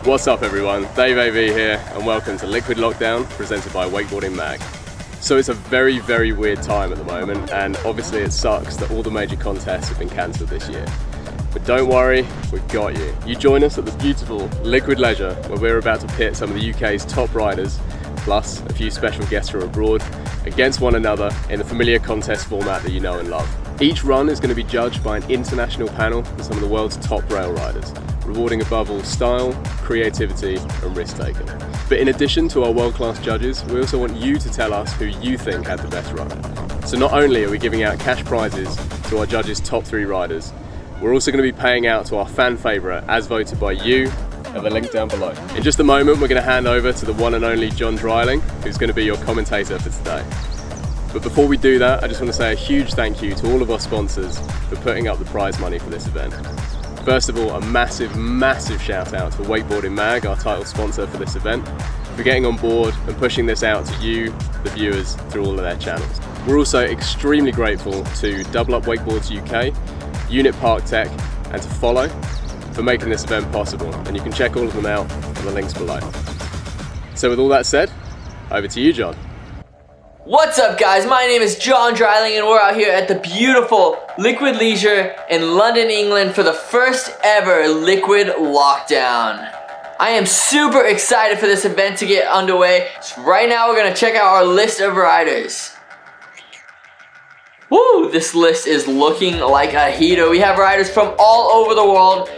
What's up everyone, Dave AV here and welcome to Liquid Lockdown presented by Wakeboarding Mag. So it's a very weird time at the moment and obviously it sucks that all the major contests have been cancelled this year. But don't worry, we've got you. You join us at the beautiful Liquid Leisure where we're about to pit some of the UK's top riders plus a few special guests from abroad against one another in the familiar contest format that you know and love. Each run is going to be judged by an international panel of some of the world's top rail riders, rewarding above all style, creativity and risk taking. But in addition to our world-class judges, we also want you to tell us who you think had the best run. So not only are we giving out cash prizes to our judges' top 3 riders, we're also going to be paying out to our fan favourite as voted by you at the link down below. In just a moment we're going to hand over to the one and only John Dryling, who's going to be your commentator for today. But before we do that, I just want to say a huge thank you to all of our sponsors for putting up the prize money for this event. First of all, a massive shout out to Wakeboarding Mag, our title sponsor for this event, for getting on board and pushing this out to you, the viewers, through all of their channels. We're also extremely grateful to Double Up Wakeboards UK, Unit Park Tech, and to Follow for making this event possible. And you can check all of them out on the links below. So with all that said, over to you, John. What's up guys, my name is John Dryling and we're out here at the beautiful Liquid Leisure in London, England for the first ever Liquid Lockdown. I am super excited for this event to get underway. So right now we're going to check out our list of riders. Woo, this list is looking like a heater. We have riders from all over the world.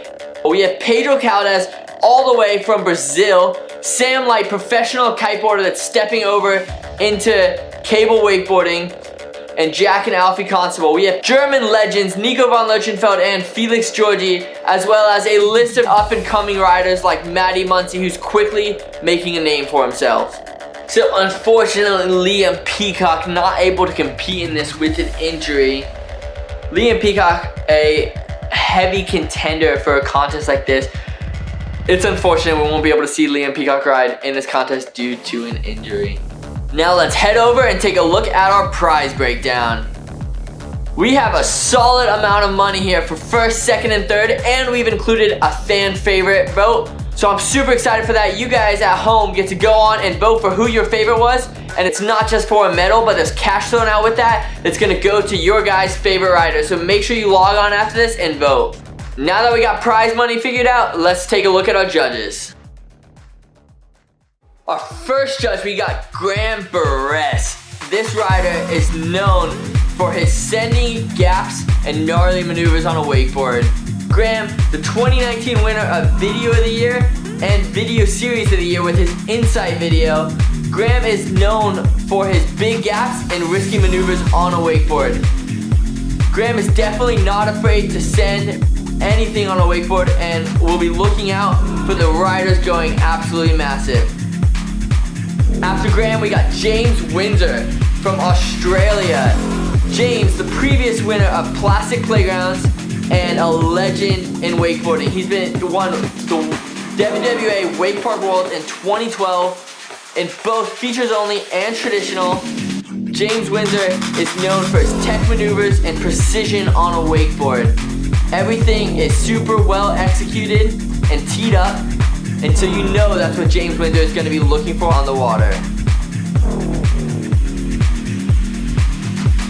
We have Pedro Caldas all the way from Brazil. Sam Light, professional kiteboarder that's stepping over into cable wakeboarding, and Jack and Alfie Constable. We have German legends Nico von Lerchenfeld and Felix Georgi, as well as a list of up-and-coming riders like Matty Muncy, who's quickly making a name for himself. So unfortunately, Liam Peacock not able to compete in this with an injury. Liam Peacock, a heavy contender for a contest like this. It's unfortunate we won't be able to see Liam Peacock ride in this contest due to an injury. Now let's head over and take a look at our prize breakdown. We have a solid amount of money here for first, second, and third, and we've included a fan favorite vote. So I'm super excited for that. You guys at home get to go on and vote for who your favorite was, and it's not just for a medal, but there's cash thrown out with that that's gonna go to your guys' favorite rider. So make sure you log on after this and vote. Now that we got prize money figured out, let's take a look at our judges. Our first judge, we got Graham Barres. This rider is known for his sending gaps and gnarly maneuvers on a wakeboard. Graham, the 2019 winner of Video of the Year and Video Series of the Year with his Insight video. Graham is known for his big gaps and risky maneuvers on a wakeboard. Graham is definitely not afraid to send anything on a wakeboard and will be looking out for the riders going absolutely massive. After Graham, we got James Windsor from Australia. James, the previous winner of Plastic Playgrounds and a legend in wakeboarding. He's won the WWA Wake Park World in 2012 in both features only and traditional. James Windsor is known for his tech maneuvers and precision on a wakeboard. Everything is super well executed and teed up. And so you know that's what James Windsor is going to be looking for on the water.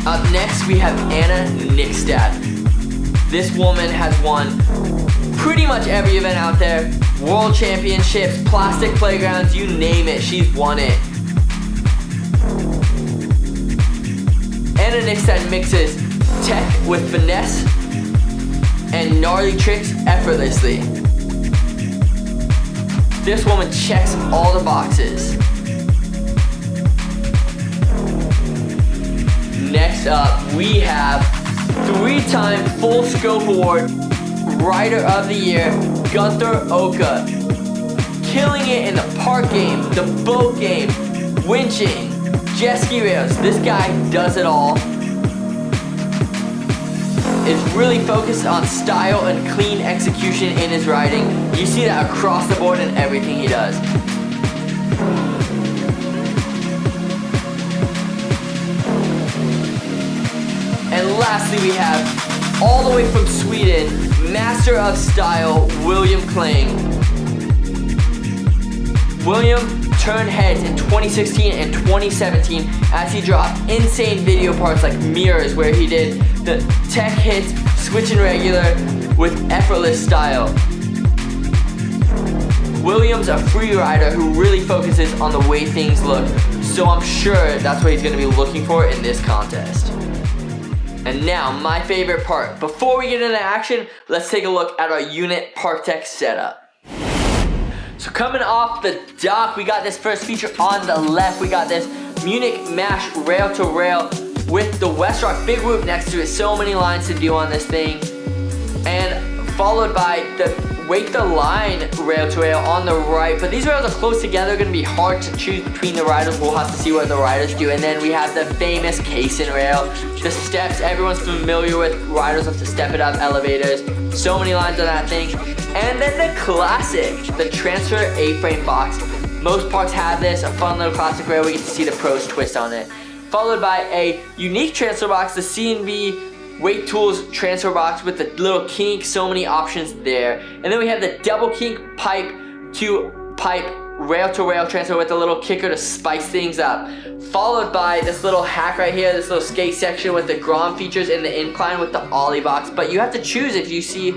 Up next, we have Anna Nickstad. This woman has won pretty much every event out there. World Championships, Plastic Playgrounds, you name it, she's won it. Anna Nickstad mixes tech with finesse and gnarly tricks effortlessly. This woman checks all the boxes. Next up, we have 3-time Full Scope Award Rider of the Year, Gunther Oka. Killing it in the park game, the boat game, winching, jet ski rails. This guy does it all. Is really focused on style and clean execution in his riding. You see that across the board in everything he does. And lastly, we have all the way from Sweden, Master of Style, William Kling. William turned heads in 2016 and 2017 as he dropped insane video parts like mirrors, where he did the tech hits, switch and regular with effortless style. William's a free rider who really focuses on the way things look, so I'm sure that's what he's going to be looking for in this contest. And now, my favorite part. Before we get into action, let's take a look at our unit park tech setup. So coming off the dock, we got this first feature on the left. We got this Munich Mash rail to rail with the Westrock big whoop next to it. So many lines to do on this thing. And followed by the Wake the Line rail to rail on the right. But these rails are close together, gonna be hard to choose between the riders. We'll have to see what the riders do. And then we have the famous Caisson rail. The steps, everyone's familiar with. Riders have to step it up, elevators. So many lines on that thing. And then the classic, the transfer A-frame box. Most parks have this, a fun little classic rail. We get to see the pros twist on it. Followed by a unique transfer box, the C&V Weight Tools transfer box with the little kink, so many options there. And then we have the double kink pipe to pipe rail to rail transfer with a little kicker to spice things up. Followed by this little hack right here, this little skate section with the Grom features and the incline with the ollie box. But you have to choose if you see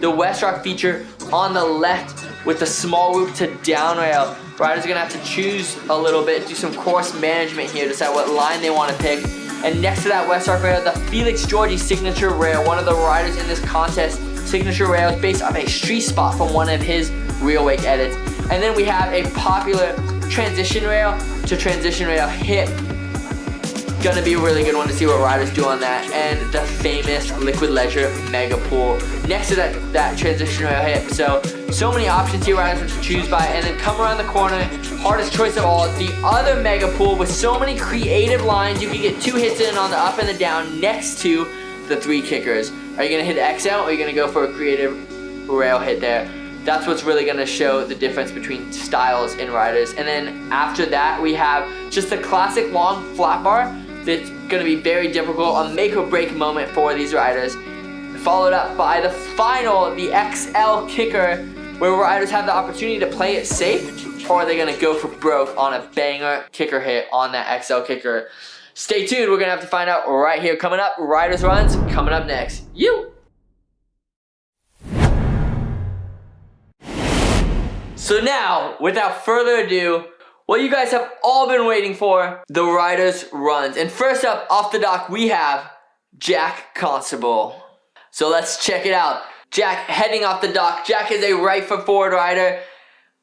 the Westrock feature on the left with the small whoop to down rail. Riders are gonna have to choose a little bit, do some course management here, decide what line they wanna pick. And next to that Westrock rail, the Felix Georgie signature rail, one of the riders in this contest signature rails based off a street spot from one of his real wake edits. And then we have a popular transition rail to transition rail hip. Gonna be a really good one to see what riders do on that. And the famous Liquid Leisure Mega Pool next to that transition rail hip. So many options here riders to choose by. And then come around the corner, hardest choice of all, the other Mega Pool with so many creative lines. You can get 2 hits in on the up and the down next to the 3 kickers. Are you gonna hit XL or are you gonna go for a creative rail hit there? That's what's really gonna show the difference between styles in riders. And then after that, we have just the classic long flat bar that's gonna be very difficult, a make or break moment for these riders. Followed up by the final, the XL kicker, where riders have the opportunity to play it safe, or are they gonna go for broke on a banger kicker hit on that XL kicker? Stay tuned, we're gonna have to find out right here. Coming up, riders runs, coming up next. So now, without further ado, what you guys have all been waiting for, the riders runs. And first up, off the dock, we have Jack Constable. So let's check it out. Jack heading off the dock. Jack is a right foot forward rider.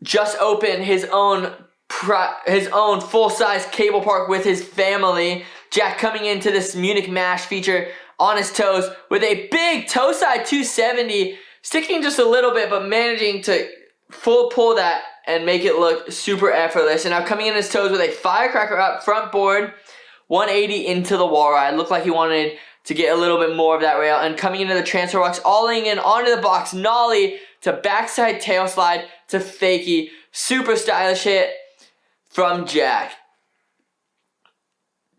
Just opened his own full-size cable park with his family. Jack coming into this Munich Mash feature on his toes with a big toe side 270, sticking just a little bit, but managing to full pull that and make it look super effortless. And now coming in his toes with a firecracker up front board, 180 into the wall ride. Looked like he wanted to get a little bit more of that rail. And coming into the transfer box, olling in onto the box, nollie to backside tail slide to fakie. Super stylish hit from Jack.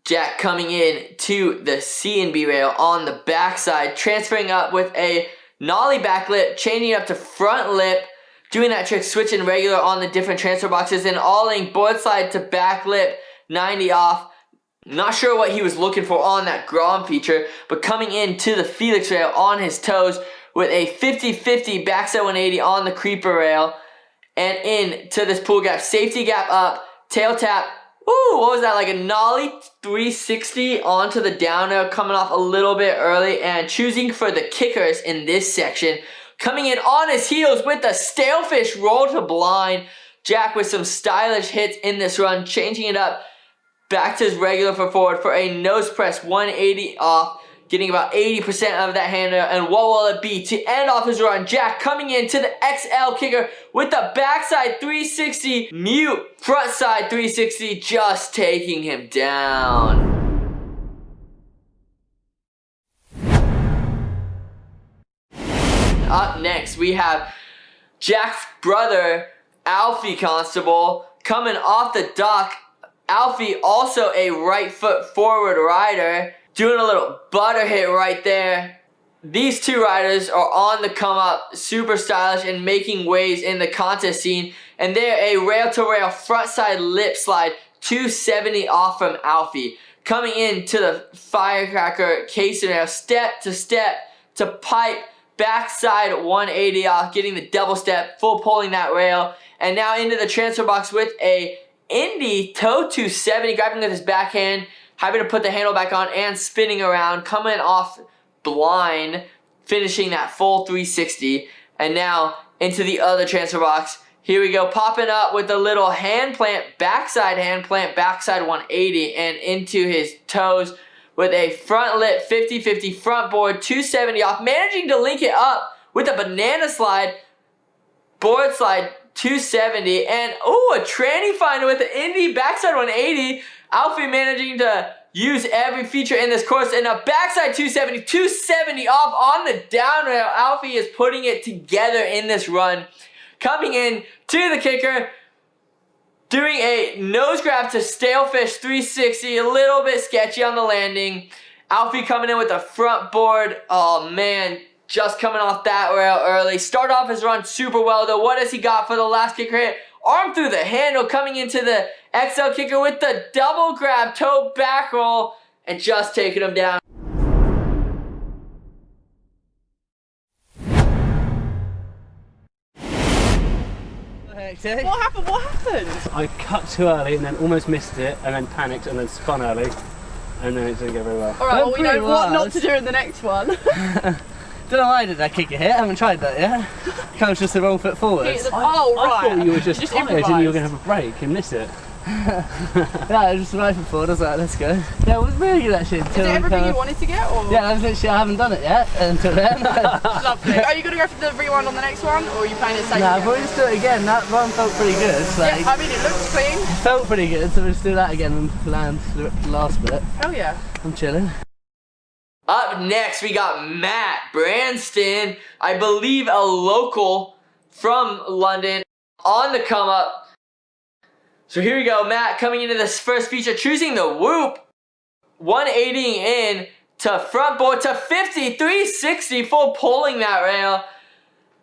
Jack coming in to the C&B rail on the backside, transferring up with a nollie back lip, changing up to front lip, doing that trick, switching regular on the different transfer boxes, and olling board slide to back lip, 90 off. Not sure what he was looking for on that Grom feature, but coming into the Felix rail on his toes with a 50-50 backside 180 on the creeper rail, and in to this pool gap, safety gap up, tail tap. Ooh, what was that, like a nollie 360 onto the down rail, coming off a little bit early, and choosing for the kickers in this section. Coming in on his heels with the stalefish roll to blind. Jack with some stylish hits in this run, changing it up back to his regular for forward for a nose press 180 off, getting about 80% of that handrail. And what will it be to end off his run? Jack coming in to the XL kicker with the backside 360, mute front side 360, just taking him down. Up next, we have Jack's brother, Alfie Constable, coming off the dock. Alfie, also a right foot forward rider, doing a little butter hit right there. These two riders are on the come up, super stylish and making waves in the contest scene. And there, a rail-to-rail frontside lip slide 270 off from Alfie. Coming into the firecracker case scenario, step to pipe, backside 180 off, getting the double step, full pulling that rail. And now into the transfer box with a Indy toe 270, grabbing with his backhand, having to put the handle back on and spinning around, coming off blind, finishing that full 360. And now into the other transfer box. Here we go, popping up with a little hand plant, backside 180, and into his toes with a front lip 50-50 front board 270 off, managing to link it up with a banana slide, board slide 270, and a tranny finder with the Indy backside 180. Alfie managing to use every feature in this course, and a backside 270 off on the down rail. Alfie is putting it together in this run. Coming in to the kicker, doing a nose grab to stalefish 360, a little bit sketchy on the landing. Alfie coming in with the front board. Oh man, just coming off that rail early. Start off his run super well though. What has he got for the last kicker hit? Arm through the handle, coming into the XL kicker with the double grab, toe back roll, and just taking him down. What happened? I cut too early and then almost missed it, and then panicked and then spun early, and then it didn't go very well. Alright, well we know what not to do in the next one. Don't know why did that kick a hit, I haven't tried that yet. Kind of just the wrong foot forwards. Oh right. I thought you were just tired and you were going to have a break and miss it. Yeah, it was just right foot forward, I was like, let's go. Yeah, it was really good actually. Is it everything you wanted to get? Or? Yeah, that's literally, I haven't done it yet until then. Lovely. Are you going to go for the rewind on the next one, or are you playing it safe? Nah, we'll just do it again. That run felt pretty good. Like, yeah, I mean it looks clean. It felt pretty good, so we'll just do that again and land the last bit. Hell yeah. I'm chilling. Up next, we got Matt Branston, I believe a local from London, on the come up. So here we go, Matt coming into this first feature, choosing the whoop, 180 in to front board to 50, 360, full pulling that rail.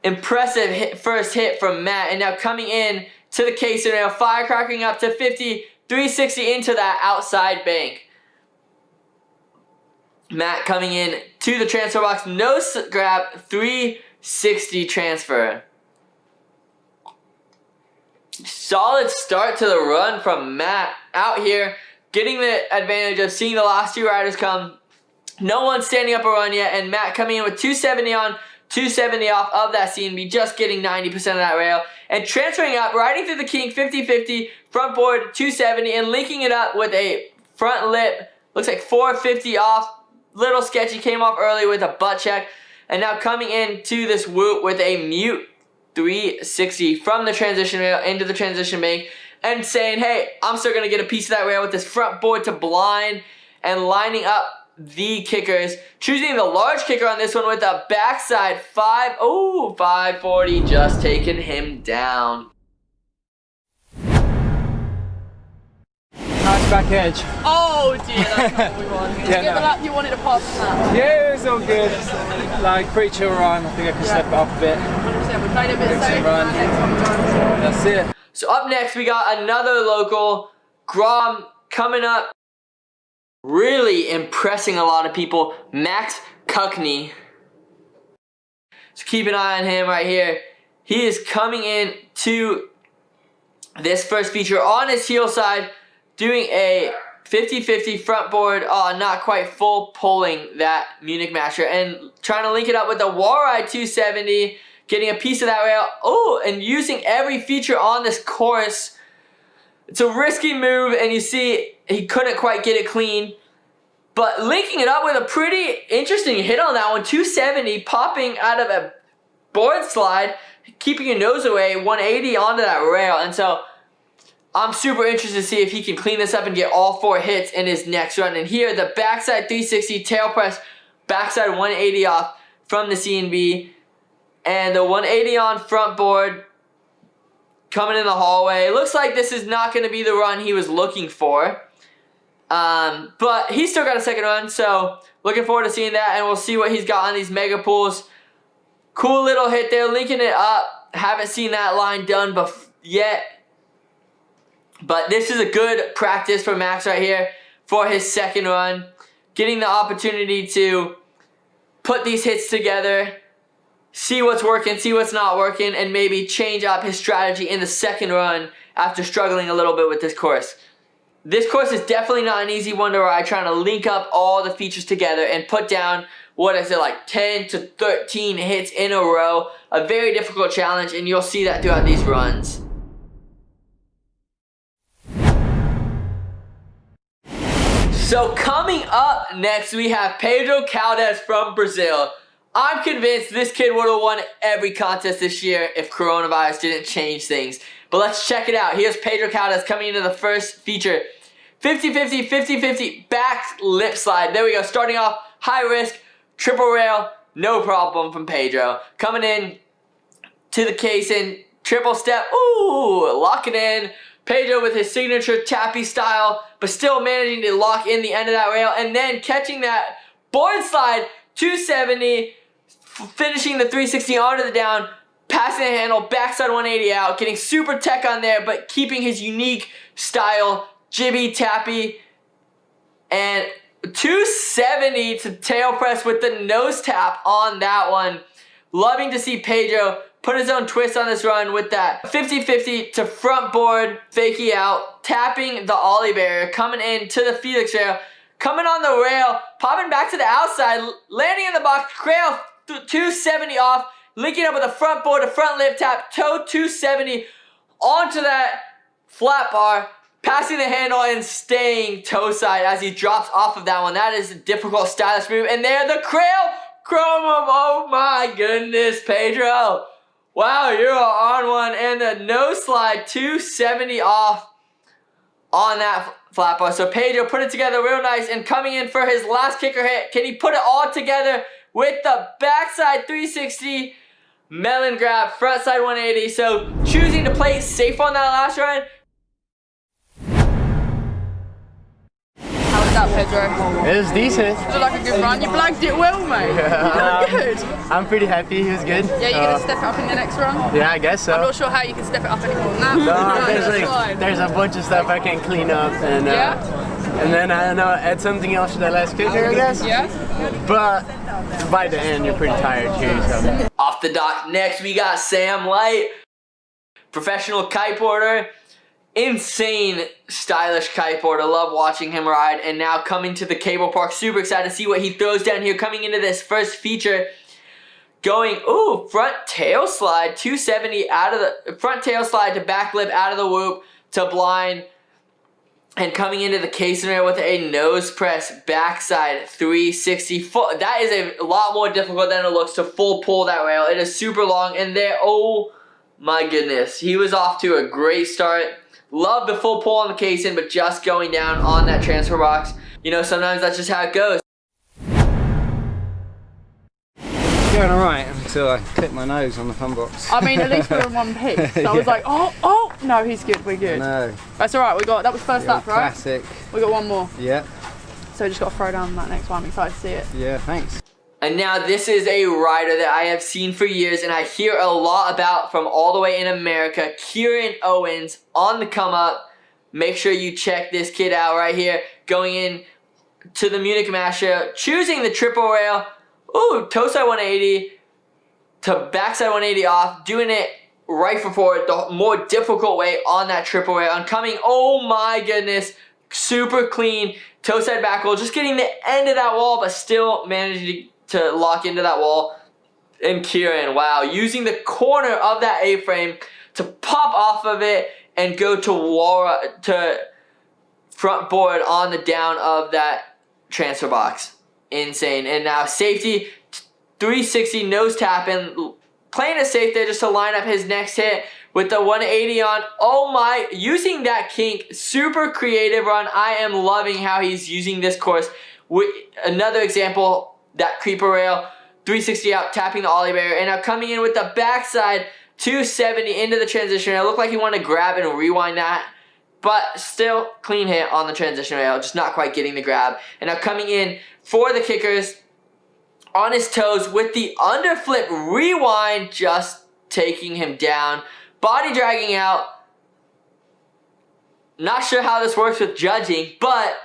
Impressive first hit from Matt, and now coming in to the case rail, firecracking up to 50, 360 into that outside bank. Matt coming in to the transfer box, nose grab, 360 transfer. Solid start to the run from Matt out here, getting the advantage of seeing the last two riders come. No one standing up a run yet, and Matt coming in with 270 on, 270 off of that CNB, just getting 90% of that rail, and transferring up, riding through the king, 50-50, front board 270, and linking it up with a front lip, looks like 450 off. Little sketchy, came off early with a butt check, and now coming into this whoop with a mute 360 from the transition rail into the transition bank, and saying, hey, I'm still going to get a piece of that rail with this front board to blind, and lining up the kickers, choosing the large kicker on this one with a backside 540, just taking him down. Nice back edge. Oh dear, that's not what we want. Did you get the lap you wanted to pass on that? Yeah, it was all good. Like, pretty chill run. I think I can step it up a bit. 100%, we played a bit safe. Run. That's it. So up next, we got another local, Grom, coming up, really impressing a lot of people, Max Cuckney. So keep an eye on him right here. He is coming in to this first feature on his heel side, doing a 50-50 front board, not quite full pulling that Munich Masher, and trying to link it up with the wall ride 270, getting a piece of that rail, and using every feature on this course. It's a risky move, and you see he couldn't quite get it clean, but linking it up with a pretty interesting hit on that one, 270, popping out of a board slide, keeping your nose away, 180 onto that rail, and so I'm super interested to see if he can clean this up and get all 4 hits in his next run. And here, the backside 360 tail press, backside 180 off from the CNB, and the 180 on front board coming in the hallway. It looks like this is not going to be the run he was looking for, but he's still got a second run, so looking forward to seeing that, and we'll see what he's got on these mega pools. Cool little hit there, linking it up. Haven't seen that line done yet. But this is a good practice for Max right here for his second run. Getting the opportunity to put these hits together, see what's working, see what's not working, and maybe change up his strategy in the second run after struggling a little bit with this course. This course is definitely not an easy one to ride, trying to link up all the features together and put down, what is it, like 10 to 13 hits in a row. A very difficult challenge, and you'll see that throughout these runs. So coming up next, we have Pedro Caldas from Brazil. I'm convinced this kid would have won every contest this year if coronavirus didn't change things. But let's check it out. Here's Pedro Caldas coming into the first feature. 50-50, 50-50, back lip slide. There we go. Starting off, high risk, triple rail, no problem from Pedro. Coming in to the casing, triple step, ooh, locking in. Pedro with his signature tappy style, but still managing to lock in the end of that rail. And then catching that board slide, 270, finishing the 360 onto the down, passing the handle, backside 180 out, getting super tech on there, but keeping his unique style, jibby, tappy, and 270 to tail press with the nose tap on that one. Loving to see Pedro put his own twist on this run with that 50-50 to front board, fakie out, tapping the ollie barrier, coming in to the Felix rail, coming on the rail, popping back to the outside, landing in the box, rail 270 off, linking up with a front board, a front lip tap, toe 270 onto that flat bar, passing the handle and staying toe side as he drops off of that one. That is a difficult stylish move. And there, the crail chromum. Oh my goodness, Pedro. Wow, you're on one. And the nose slide 270 off on that flat bar. So Pedro put it together real nice, and coming in for his last kicker hit. Can he put it all together with the backside 360 melon grab, front side 180? So choosing to play it safe on that last run. How was that, Pedro? It was decent. Was it like a good run? You blanked it well, mate. Yeah. Good. I'm pretty happy. He was good. Yeah, you're going to step it up in the next run? Yeah, I guess so. I'm not sure how you can step it up any more than that. No, that's fine. there's a bunch of stuff I can clean up, and and then I don't know, add something else to that last kicker, I guess. Yeah. But by the end, you're pretty tired too. So. Off the dock next, we got Sam Light, professional kiteboarder. Insane stylish kiteboarder. Love watching him ride. And now coming to the cable park. Super excited to see what he throws down here. Coming into this first feature. Going, ooh, front tail slide. 270 out of the front tail slide to back lip out of the whoop to blind. And coming into the casing rail with a nose press backside 360. That is a lot more difficult than it looks to full pull that rail. It is super long. And there, oh my goodness. He was off to a great start. Love the full pull on the casing, but just going down on that transfer box. You know, sometimes that's just how it goes. Going alright until I clipped my nose on the fun box. I mean, at least we're in one piece. So I was like, oh, no, he's good, we're good. No. That's alright, that was first lap, right? Classic. We got one more. Yeah. So we just got to throw down that next one. I'm excited to see it. Yeah, thanks. And now this is a rider that I have seen for years and I hear a lot about from all the way in America. Kieran Owens on the come up. Make sure you check this kid out right here. Going in to the Munich Master, choosing the triple rail. Ooh, toe side 180 to backside 180 off. Doing it right for forward, the more difficult way on that triple rail. And coming, oh my goodness, super clean. Toe side back roll, just getting the end of that wall, but still managing to lock into that wall. And Kieran, wow, using the corner of that A-frame to pop off of it and go to front board on the down of that transfer box. Insane. And now safety, 360 nose tapping, playing it safe there just to line up his next hit with the 180 on. Oh my, using that kink, super creative run. I am loving how he's using this course. Another example, that creeper rail, 360 out, tapping the ollie barrier, and now coming in with the backside 270 into the transition rail. It looked like he wanted to grab and rewind that, but still clean hit on the transition rail, just not quite getting the grab. And now coming in for the kickers on his toes with the underflip rewind, just taking him down. body dragging out. Not sure how this works with judging, but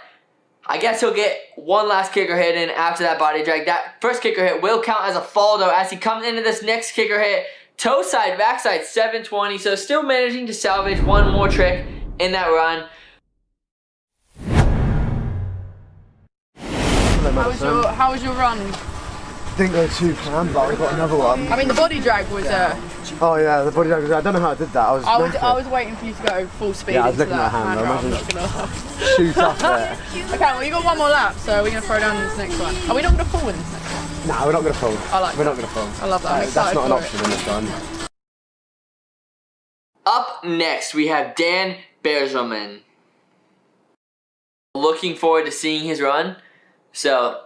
I guess he'll get one last kicker hit in after that body drag. That first kicker hit will count as a fall though, as he comes into this next kicker hit. Toe side, backside, 720. So still managing to salvage one more trick in that run. How was your run? Didn't go too planned, but I got another one. I mean, the body drag was. Oh yeah, the body drag. I don't know how I did that. I was waiting for you to go full speed. Yeah, I was into looking at that hand. hand I roll. imagine shoot up there. Okay, well you got one more lap, so we're gonna throw down this next one. Are we not gonna fall in this next one? Nah, we're not gonna fold. I like We're that. not gonna fold. I love that. I'm That's excited not an for option in this run. Up next, we have Dan Berzelman. Looking forward to seeing his run. So,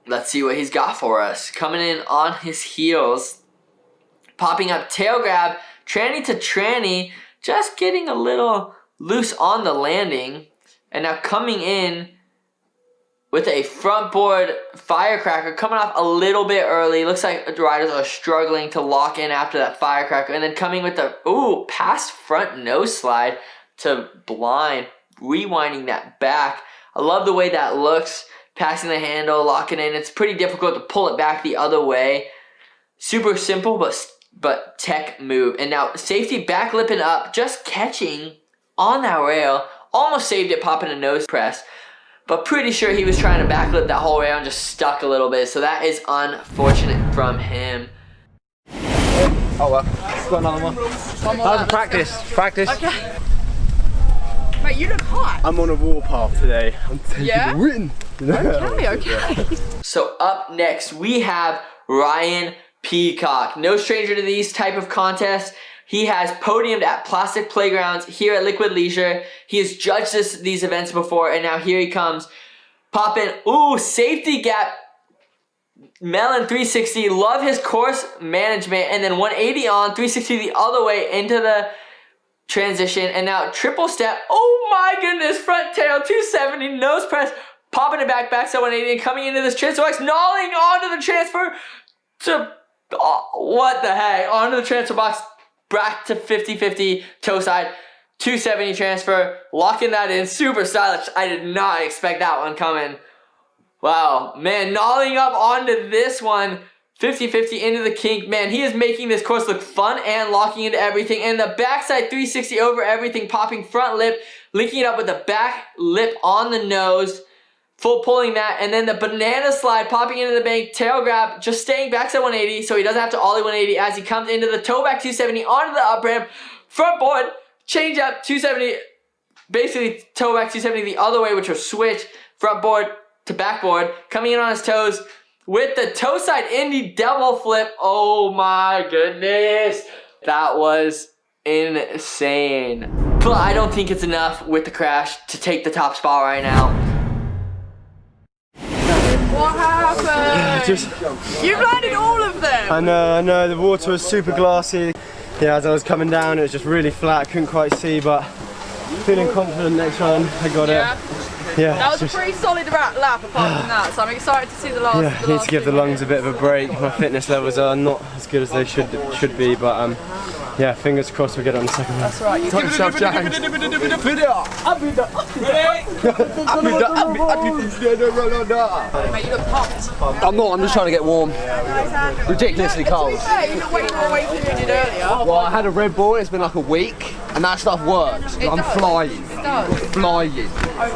let's see what he's got for us. Coming in on his heels. Popping up tail grab. Tranny to tranny. Just getting a little loose on the landing. And now coming in with a front board firecracker. Coming off a little bit early. Looks like the riders are struggling to lock in after that firecracker. And then coming with the, past front nose slide to blind. Rewinding that back. I love the way that looks. Passing the handle, locking in. It's pretty difficult to pull it back the other way. Super simple, but tech move. And now safety back lipping up, just catching on that rail. Almost saved it, popping a nose press. But pretty sure he was trying to backlip that whole rail and just stuck a little bit. So that is unfortunate from him. Oh well, got another one. One more How's lap. Practice. Okay. Mate, you look hot. I'm on a warpath today. I'm taking Yeah? the win. Okay. So up next, we have Ryan Peacock. No stranger to these type of contests. He has podiumed at Plastic Playgrounds here at Liquid Leisure. He has judged these events before, and now here he comes. Popping, safety gap. Melon 360, love his course management, and then 180 on, 360 the other way into the transition, and now triple step. Oh my goodness, front tail, 270, nose press, popping it backside 180, and coming into this transfer box, gnawing onto the transfer to, what the heck, onto the transfer box, back to 50-50, toe side, 270 transfer, locking that in, super stylish. I did not expect that one coming. Wow, man, gnawing up onto this one, 50-50 into the kink. Man, he is making this course look fun and locking into everything. And the backside 360 over everything, popping front lip, linking it up with the back lip on the nose, full pulling that, and then the banana slide, popping into the bank, tail grab, just staying backside 180, so he doesn't have to ollie 180 as he comes into the toe back 270 onto the up ramp, front board, change up 270, basically toe back 270 the other way, which was switch, front board to backboard, coming in on his toes with the toe side indie double flip. Oh my goodness, that was insane. But I don't think it's enough with the crash to take the top spot right now. What happened? You've landed all of them. I know, the water was super glassy. Yeah, as I was coming down, it was just really flat, couldn't quite see, but feeling confident next run, I got it. Yeah, that was a pretty solid lap apart from that, so I'm excited to see the last. Yeah, need to give the lungs a bit of a break. My fitness levels are not as good as they should be, but yeah, fingers crossed we'll get on the second one. That's right. Top yourself, James. Mate, you look pumped. I'm not, I'm just trying to get warm. Ridiculously cold. Hey, you look way more weight than you did earlier. Well, I had a Red Bull, it's been like a week, and that stuff works. I'm does. flying. It does. Flying.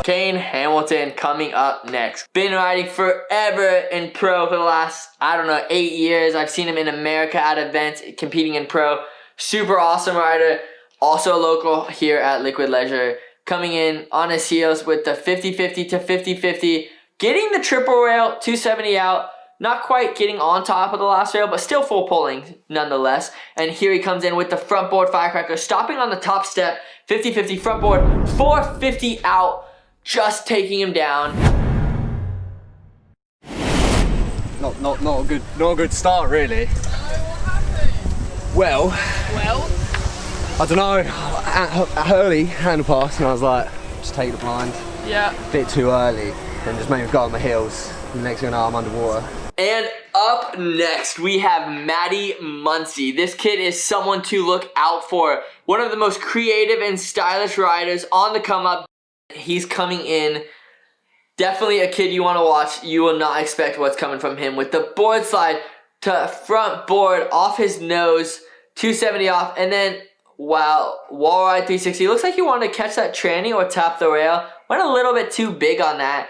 Kane Hamilton coming up next. Been riding forever in pro for the last, 8 years. I've seen him in America at events, competing in pro. Super awesome rider. Also a local here at Liquid Leisure. Coming in on his heels with the 50-50 to 50-50. Getting the triple rail, 270 out. Not quite getting on top of the last rail, but still full pulling nonetheless. And here he comes in with the front board firecracker, stopping on the top step, 50-50 front board, 450 out, just taking him down. Not a good start really. Well, I don't know, early handle pass, and I was like, just take the blind. Yeah. A bit too early, and just made me go on my heels. The next thing I know, I'm underwater. And Up next, we have Maddie Muncie. This kid is someone to look out for. One of the most creative and stylish riders on the come up. He's coming in. Definitely a kid you want to watch. You will not expect what's coming from him with the board slide to front board off his nose, 270 off, and then wow, wall ride 360. Looks like he wanted to catch that tranny or tap the rail. Went a little bit too big on that.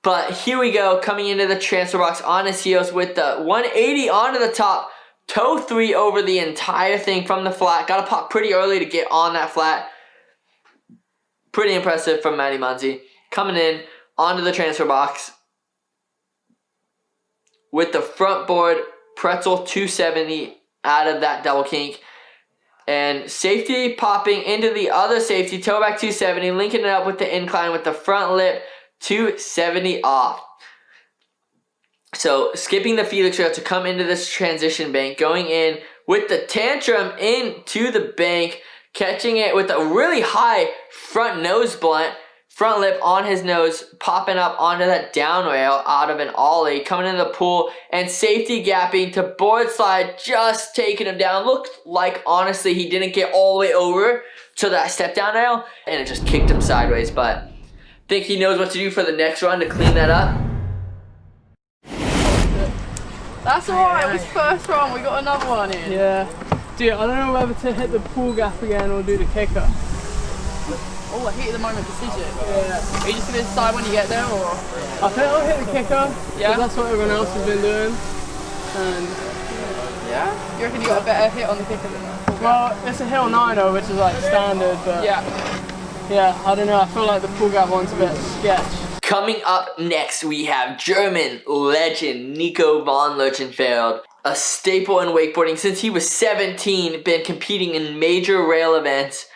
But here we go, coming into the transfer box on his heels with the 180 onto the top. Toe 3 over the entire thing from the flat. Got to pop pretty early to get on that flat. Pretty impressive from Maddie Muncie. Coming in onto the transfer box with the front board pretzel 270 out of that double kink. And safety popping into the other safety, toe back 270, linking it up with the incline with the front lip 270 off. So skipping the Felix rail to come into this transition bank, going in with the tantrum into the bank, catching it with a really high front nose blunt, front lip on his nose, popping up onto that down rail out of an ollie, coming into the pool, and safety gapping to board slide, just taking him down. Looked like, honestly, he didn't get all the way over to that step down rail, and it just kicked him sideways, but I think he knows what to do for the next run to clean that up. That's alright, it was first run, we got another one in. Yeah. Dude, I don't know whether to hit the pool gap again or do the kicker. Oh, a heat of the moment decision. Yeah. Are you just going to decide when you get there, or? I think I'll hit the kicker. Yeah. That's what everyone else has been doing. And Yeah? You reckon you got a better hit on the kicker than that? well, it's a hill 9-0, which is like standard, but yeah, I don't know. I feel like the pool gap one's a bit sketch. Coming up next, we have German legend Nico von Lerchenfeld. A staple in wakeboarding since he was 17, been competing in major rail events,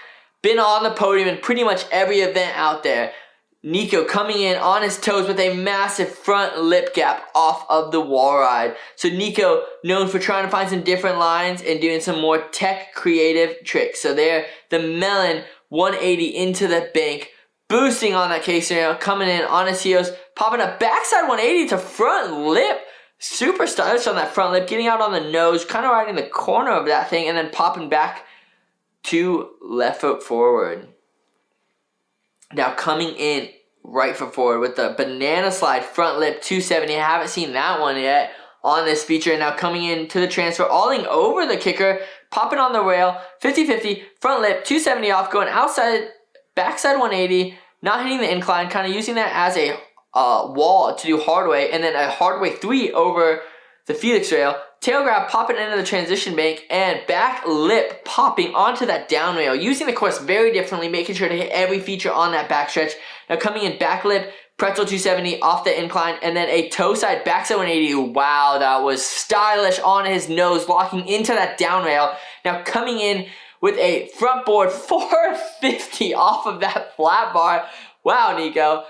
been on the podium in pretty much every event out there. Nico coming in on his toes with a massive front lip gap off of the wall ride. So Nico, known for trying to find some different lines and doing some more tech creative tricks. So there, the melon 180 into the bank, boosting on that casing rail, coming in on his heels, popping a backside 180 to front lip. Super stylish on that front lip, getting out on the nose, kind of riding the corner of that thing, and then popping back to left foot forward. Now coming in right foot forward with the banana slide front lip 270. I haven't seen that one yet on this feature. And now coming into the transfer, alling over the kicker, popping on the rail, 50-50, front lip 270 off, going outside, backside 180, not hitting the incline, kind of using that as a wall to do hard way, and then a hard way 3 over the Felix rail, tail grab popping into the transition bank, and back lip popping onto that down rail, using the course very differently, making sure to hit every feature on that back stretch. Now coming in back lip, pretzel 270 off the incline, and then a toe side backside 180. Wow, that was stylish on his nose, locking into that down rail. Now coming in with a front board 450 off of that flat bar. Wow, Nico.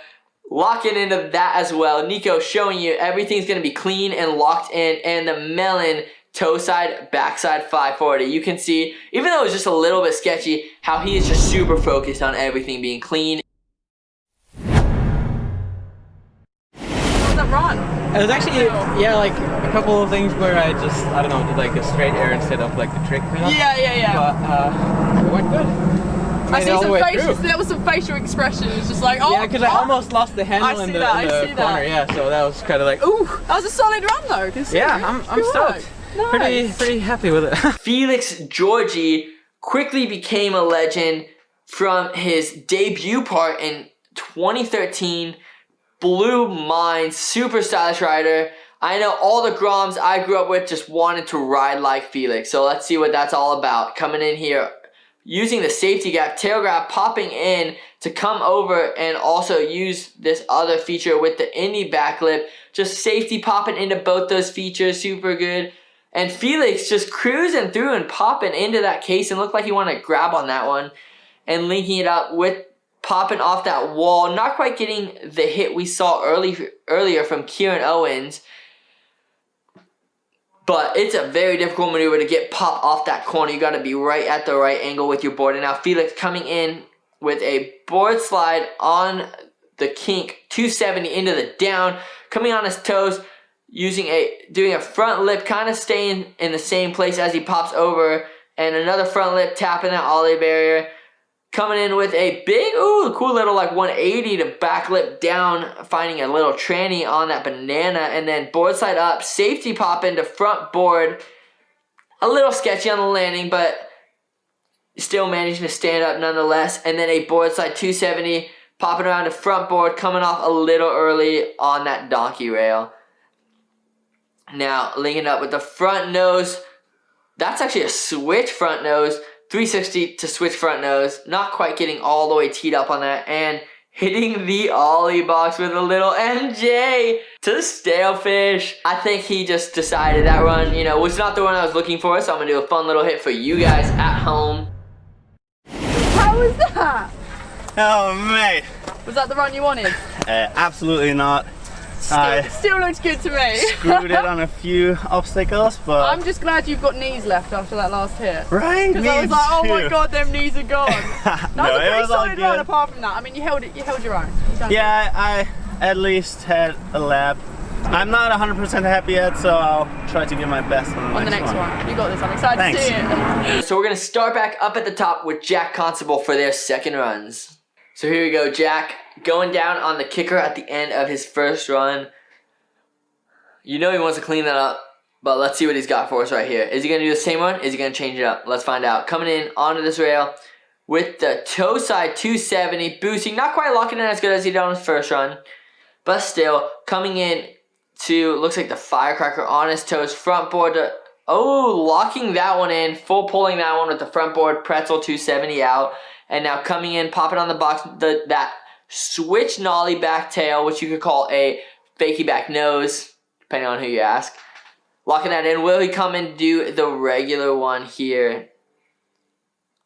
Locking into that as well. Nico showing you everything's going to be clean and locked in. And the melon toe side, backside 540. You can see, even though it's just a little bit sketchy, how he is just super focused on everything being clean. How was that run? It was actually, yeah, like a couple of things where I just, I don't know, did like a straight air instead of like the trick. You know? Yeah. But it went good. I see all the some way facial, through. there was some facial expressions, just like, oh. Yeah, because I almost lost the handle in the corner, yeah, so that was kind of like, ooh. That was a solid run though. Yeah, I'm stoked. Nice. Pretty happy with it. Felix Georgi quickly became a legend from his debut part in 2013. Blew minds, super stylish rider. I know all the Groms I grew up with just wanted to ride like Felix, so let's see what that's all about. Coming in here, using the safety gap, tail grab, popping in to come over and also use this other feature with the Indy backlip. Just safety popping into both those features, super good. And Felix just cruising through and popping into that case and looked like he wanted to grab on that one. And linking it up with popping off that wall. Not quite getting the hit we saw earlier from Kieran Owens. But it's a very difficult maneuver to get pop off that corner. You got to be right at the right angle with your board. And now Felix coming in with a board slide on the kink, 270 into the down, coming on his toes, doing a front lip, kind of staying in the same place as he pops over, and another front lip tapping that ollie barrier. Coming in with a big, cool little like 180 to back lip down, finding a little tranny on that banana, and then board side up, safety pop into front board. A little sketchy on the landing, but still managing to stand up nonetheless. And then a board side 270, popping around to front board, coming off a little early on that donkey rail. Now, linking up with the front nose. That's actually a switch front nose. 360 to switch front nose. Not quite getting all the way teed up on that. And hitting the ollie box with a little MJ to the stale fish. I think he just decided that run, was not the one I was looking for. So I'm going to do a fun little hit for you guys at home. How was that? Oh, mate. Was that the run you wanted? Absolutely not. Still looks good to me. Screwed it on a few obstacles, but... I'm just glad you've got knees left after that last hit. Right, Because I was like, oh my god, them knees are gone. That No, was a it pretty was all solid run good. apart from that. I mean, you held your own. You done Yeah, I at least had a lap. I'm not 100% happy yet, so I'll try to give my best on the next one. You got this. I'm excited to see it. So we're going to start back up at the top with Jack Constable for their second runs. So here we go, Jack going down on the kicker at the end of his first run. You know he wants to clean that up, but let's see what he's got for us right here. Is he going to do the same one? Is he going to change it up? Let's find out. Coming in onto this rail with the toe side 270, boosting, not quite locking in as good as he did on his first run, but still coming in to, looks like the firecracker on his toes, front board to, locking that one in, full pulling that one with the front board, pretzel 270 out, and now coming in, popping on the box, that switch nollie back tail, which you could call a fakie back nose, depending on who you ask. Locking that in. Will he come and do the regular one here?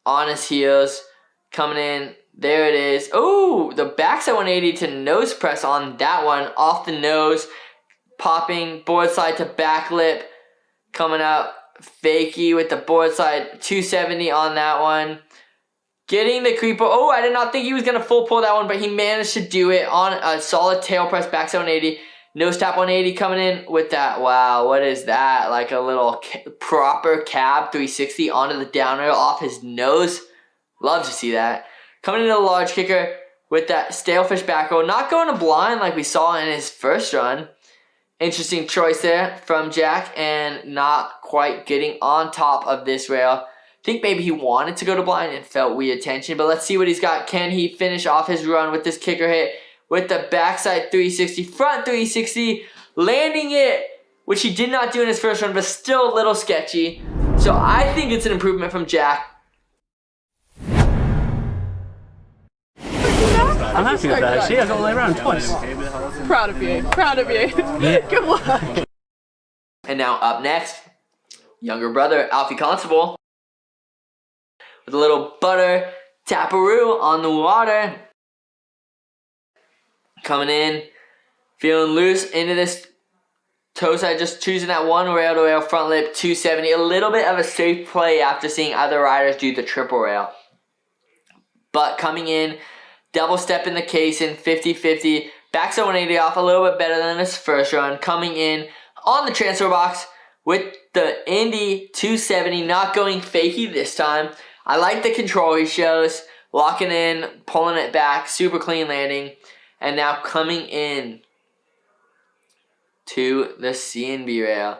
On his heels. Coming in. There it is. Oh, the backside 180 to nose press on that one. Off the nose. Popping. Board side to back lip. Coming out. Fakie with the board side 270 on that one. Getting the creeper. Oh, I did not think he was going to full pull that one, but he managed to do it on a solid tail press backside 180. Nose tap 180 coming in with that. Wow, what is that? Like a little proper cab 360 onto the down rail off his nose. Love to see that. Coming into the large kicker with that stalefish back roll. Not going to blind like we saw in his first run. Interesting choice there from Jack, and not quite getting on top of this rail. I think maybe he wanted to go to blind and felt weird tension, but let's see what he's got. Can he finish off his run with this kicker hit? With the backside 360, front 360, landing it, which he did not do in his first run, but still a little sketchy. So I think it's an improvement from Jack. I'm happy with that, actually. I got all the way around twice. Proud of you. Proud of you. Yeah. Good work. And now up next, younger brother, Alfie Constable. With a little butter taparoo on the water. Coming in, feeling loose into this toe side, just choosing that one rail to rail front lip 270. A little bit of a safe play after seeing other riders do the triple rail. But coming in, double step in the case in 50-50, backside 180 off, a little bit better than his first run. Coming in on the transfer box with the Indy 270, not going fakie this time. I like the control he shows, locking in, pulling it back, super clean landing. And now coming in to the C&B rail.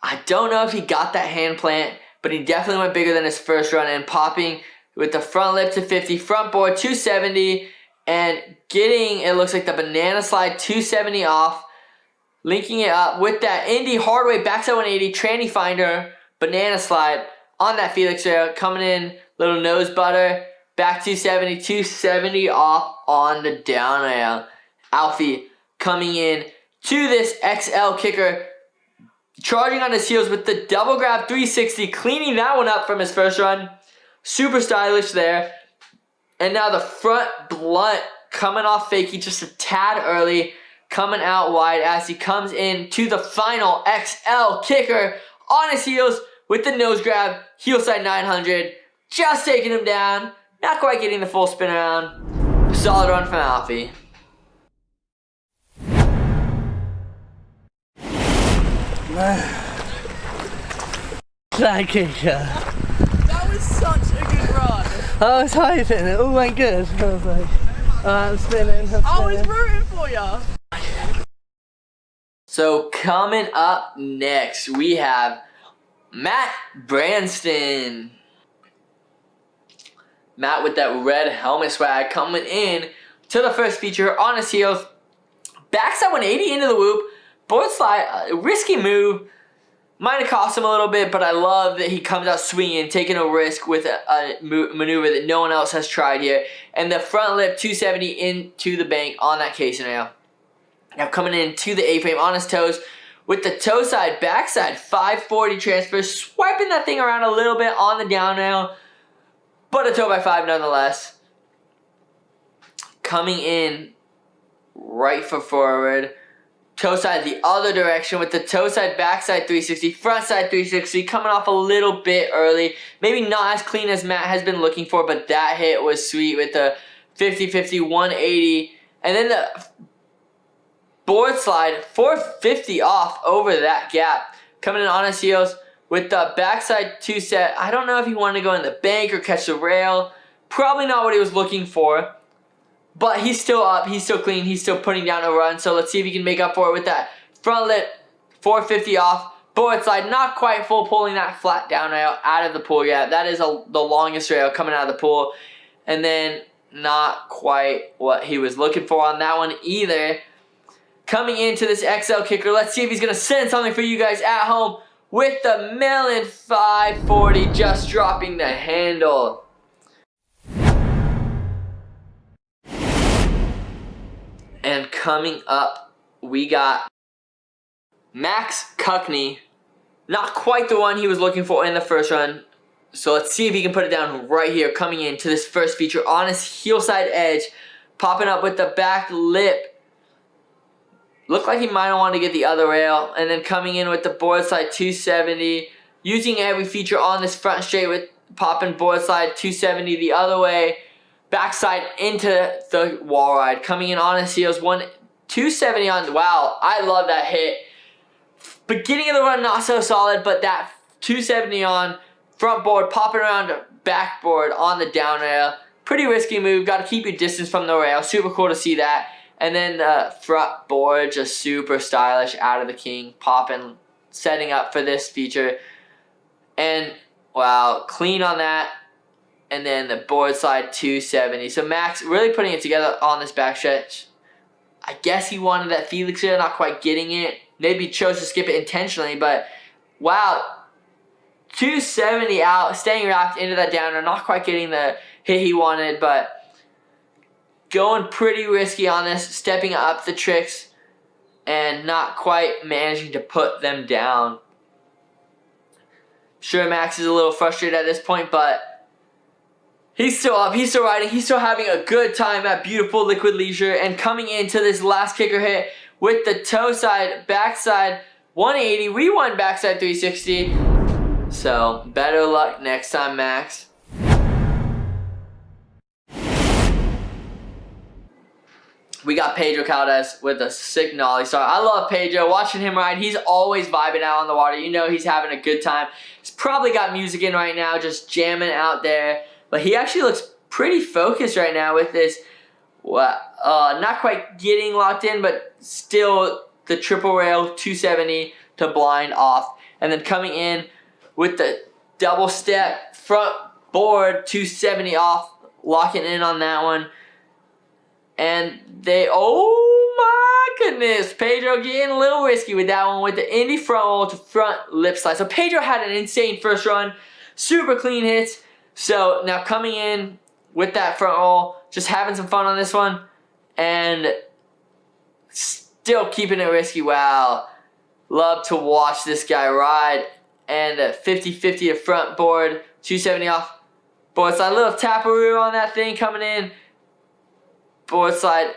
I don't know if he got that hand plant, but he definitely went bigger than his first run, and popping with the front lip to 50, front board 270, and getting, it looks like the banana slide 270 off, linking it up with that Indy hard way backside 180, tranny finder, banana slide on that Felix rail, coming in, little nose butter, back 270, 270 off on the down rail. Alfie coming in to this XL kicker, charging on his heels with the double grab 360, cleaning that one up from his first run. Super stylish there. And now the front blunt coming off fakie just a tad early, coming out wide as he comes in to the final XL kicker on his heels with the nose grab, heel side 900, just taking him down. Not quite getting the full spin around. Solid run from Alfie. Thank you. That was such a good run. I was hoping it all went good. I was like, I'm spinning. I was rooting for you. So coming up next, we have Matt Branston. Matt with that red helmet swag coming in to the first feature on his heels. Backside 180 into the whoop. Board slide, risky move. Might have cost him a little bit, but I love that he comes out swinging, taking a risk with a maneuver that no one else has tried here. And the front lip 270 into the bank on that case scenario. Now coming in to the A-frame on his toes with the toe side, backside 540 transfer, swiping that thing around a little bit on the down rail, but a toe by 5 nonetheless. Coming in right for forward. Toe side the other direction with the toe side, backside 360, front side 360, coming off a little bit early. Maybe not as clean as Matt has been looking for, but that hit was sweet with the 50-50, 180. And then the board slide, 450 off over that gap. Coming in on his heels with the backside 2 set. I don't know if he wanted to go in the bank or catch the rail. Probably not what he was looking for. But he's still up, he's still clean, he's still putting down a run. So let's see if he can make up for it with that front lip, 450 off, board slide, not quite full, pulling that flat down rail out of the pool. Yeah, that is the longest rail coming out of the pool. And then not quite what he was looking for on that one either. Coming into this XL kicker, let's see if he's going to send something for you guys at home with the Melon 540, just dropping the handle. And coming up, we got Max Cuckney. Not quite the one he was looking for in the first run. So let's see if he can put it down right here. Coming into this first feature on his heel side edge. Popping up with the back lip. Looked like he might have wanted to get the other rail. And then coming in with the board slide 270. Using every feature on this front straight with popping board slide 270 the other way. Backside into the wall ride. Coming in on his heels. 270 on. Wow, I love that hit. Beginning of the run, not so solid, but that 270 on front board, popping around backboard on the down rail. Pretty risky move. Got to keep your distance from the rail. Super cool to see that. And then the front board, just super stylish out of the king. Popping, setting up for this feature. And wow, clean on that. And then the board slide 270. So Max really putting it together on this backstretch. I guess he wanted that Felix here, not quite getting it. Maybe chose to skip it intentionally, but wow. 270 out, staying wrapped into that downer, not quite getting the hit he wanted, but going pretty risky on this, stepping up the tricks and not quite managing to put them down. Sure, Max is a little frustrated at this point, but he's still up, he's still riding, he's still having a good time at beautiful Liquid Leisure. And coming into this last kicker hit with the toe side, backside 180, rewind backside 360. So, better luck next time, Max. We got Pedro Caldes with a sick nollie star. I love Pedro. Watching him ride, he's always vibing out on the water. You know he's having a good time. He's probably got music in right now, just jamming out there. But he actually looks pretty focused right now with this. Not quite getting locked in, but still the triple rail 270 to blind off. And then coming in with the double step front board 270 off, locking in on that one. And oh my goodness, Pedro getting a little risky with that one with the Indy front roll to front lip slide. So Pedro had an insane first run, super clean hits. So now coming in with that front roll, just having some fun on this one, and still keeping it risky. Wow, love to watch this guy ride. And a 50-50 to front board, 270 off board slide. A little taparoo on that thing coming in. Board slide,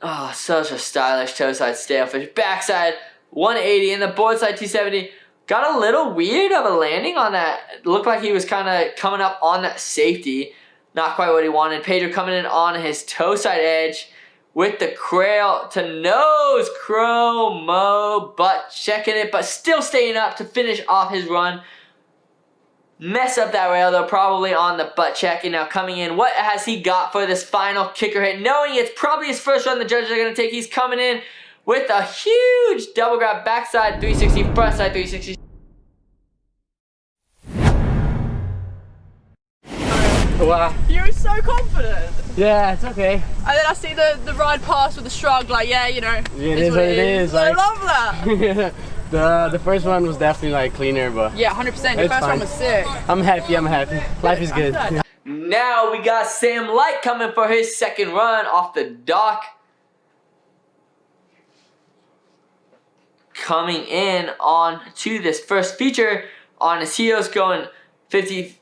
oh, such a stylish toe side stalefish. Backside 180 and the board slide 270. Got a little weird of a landing on that. It looked like he was kind of coming up on that safety. Not quite what he wanted. Pedro coming in on his toe side edge with the crail to nose, chromo, butt checking it, but still staying up to finish off his run. Mess up that rail though, probably on the butt check. And now coming in, what has he got for this final kicker hit? Knowing it's probably his first run the judges are going to take, he's coming in with a huge double grab, backside 360, frontside 360. Wow. You were so confident. Yeah, it's okay. And then I see the ride pass with a shrug, like, yeah, you know. Yeah, it is what it is. I Like, love that. the first one was definitely like cleaner, but Yeah, 100%. Your It's first one fine. was sick. I'm happy. Life is good. I'm glad. Now we got Sam Light coming for his second run off the dock. Coming in on to this first feature on his heels, going 50-50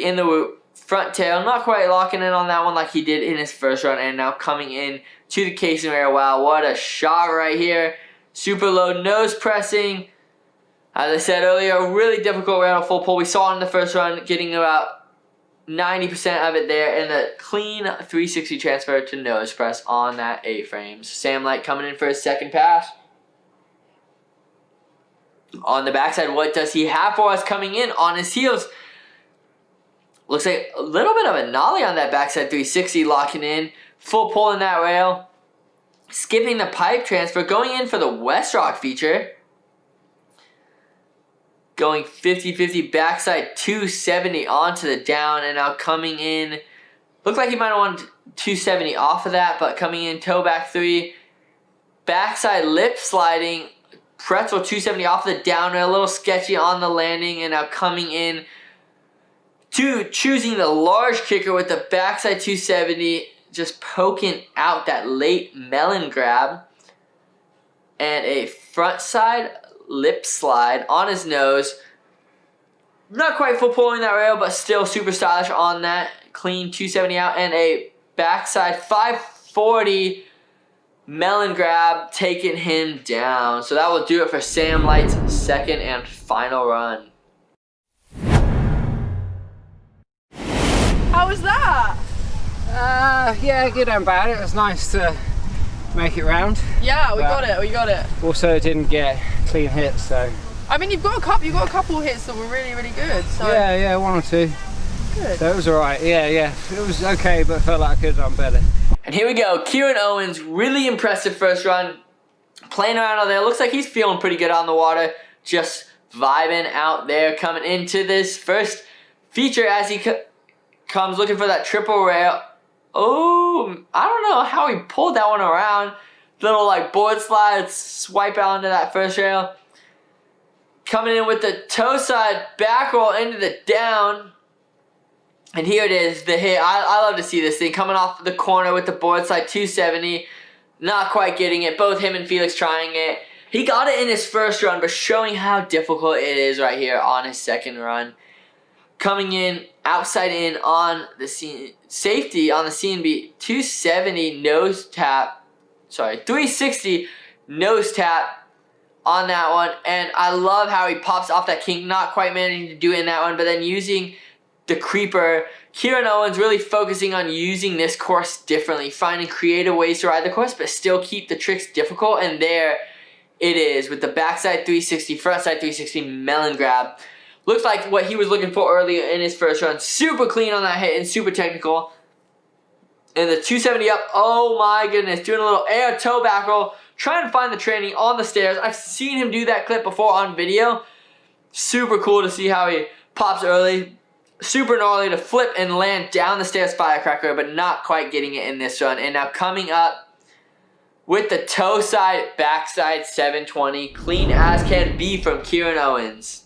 in the front tail. Not quite locking in on that one like he did in his first run. And now coming in to the casing rail. Wow, what a shot right here. Super low nose pressing. As I said earlier, a really difficult rail to full pull. We saw in the first run getting about 90% of it there, and the clean 360 transfer to nose press on that A-frame. So Sam Light coming in for his second pass. On the backside, what does he have for us coming in on his heels? Looks like a little bit of a nollie on that backside 360, locking in. Full pull in that rail. Skipping the pipe transfer, going in for the West Rock feature. Going 50-50 backside 270 onto the down, and now coming in. Looked like he might have wanted 270 off of that, but coming in toe back 3. Backside lip sliding. Pretzel 270 off the down rail, a little sketchy on the landing, and now coming in to choosing the large kicker with the backside 270, just poking out that late melon grab, and a front side lip slide on his nose. Not quite full pulling that rail, but still super stylish on that clean 270 out, and a backside 540 melon grab taking him down. So that will do it for Sam Light's second and final run. How was that? Yeah, good and bad. It was nice to make it round. Yeah, we got it. Also, didn't get clean hits, so I mean, you've got a couple hits that were really, really good. So yeah, one or two. good. So it was alright. Yeah, it was okay, but felt like I could have done better. And here we go, Kieran Owens, really impressive first run. Playing around out there, looks like he's feeling pretty good on the water. Just vibing out there, coming into this first feature as he comes looking for that triple rail. Oh, I don't know how he pulled that one around. Little like board slide, swipe out onto that first rail. Coming in with the toe side back roll into the down. And here it is, the hit. I love to see this thing coming off the corner with the board slide 270. Not quite getting it. Both him and Felix trying it. He got it in his first run, but showing how difficult it is right here on his second run. Coming in, outside in on the safety on the CNB. 270 nose tap. Sorry, 360 nose tap on that one. And I love how he pops off that kink. Not quite managing to do it in that one, but then using the creeper. Kieran Owens really focusing on using this course differently, finding creative ways to ride the course, but still keep the tricks difficult. And there it is with the backside 360, frontside 360 melon grab. Looks like what he was looking for earlier in his first run. Super clean on that hit and super technical. And the 270 up, oh my goodness, doing a little air toe back roll, trying to find the tranny on the stairs. I've seen him do that clip before on video. Super cool to see how he pops early. Super gnarly to flip and land down the stairs firecracker, but not quite getting it in this run. And now coming up with the toe side, backside 720. Clean as can be from Kieran Owens.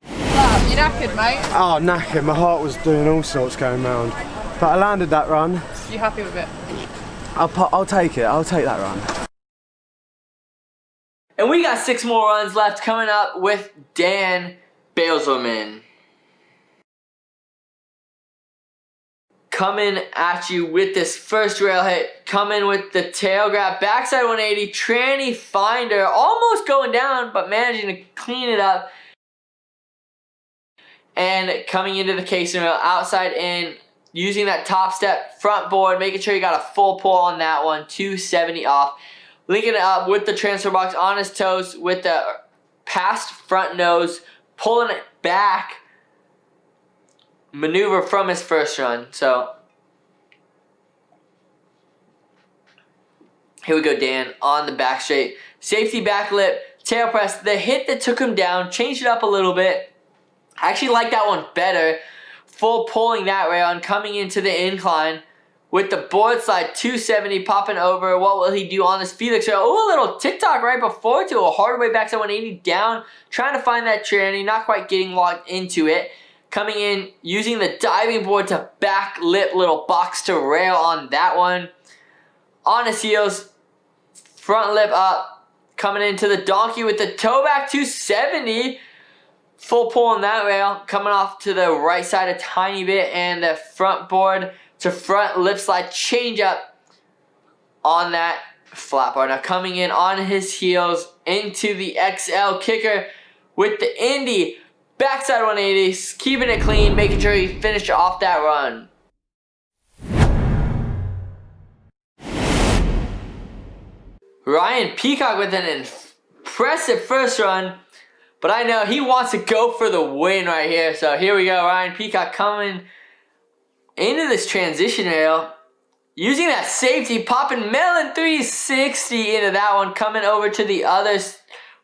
You're knackered, mate. Oh, knackered. My heart was doing all sorts going round. But I landed that run. You happy with it? I'll take it. I'll take that run. And we got 6 more runs left coming up with Dan Baleserman. Coming at you with this first rail hit. Coming with the tail grab. Backside 180. Tranny finder. Almost going down, but managing to clean it up. And coming into the casing rail. Outside in. using that top step front board, making sure he got a full pull on that one, 270 off. Linking it up with the transfer box on his toes with the past front nose, pulling it back maneuver from his first run. So here we go, Dan, on the back straight. Safety back lip, tail press, the hit that took him down, changed it up a little bit. I actually like that one better. Full pulling that rail and coming into the incline with the board slide 270 popping over. What will he do on this Felix rail? Oh, a little TikTok right before to a hard way backside 180 down. Trying to find that tranny, not quite getting locked into it. Coming in, using the diving board to back lip, little box to rail on that one. On his heels, front lip up, coming into the donkey with the toe back 270. Full pull on that rail, coming off to the right side a tiny bit, and the front board to front lip slide change up on that flat bar. Now coming in on his heels into the XL kicker with the Indy, backside 180, keeping it clean, making sure he finished off that run. Ryan Peacock with an impressive first run, but I know he wants to go for the win right here. So here we go, Ryan Peacock coming into this transition rail, using that safety, popping melon 360 into that one, coming over to the other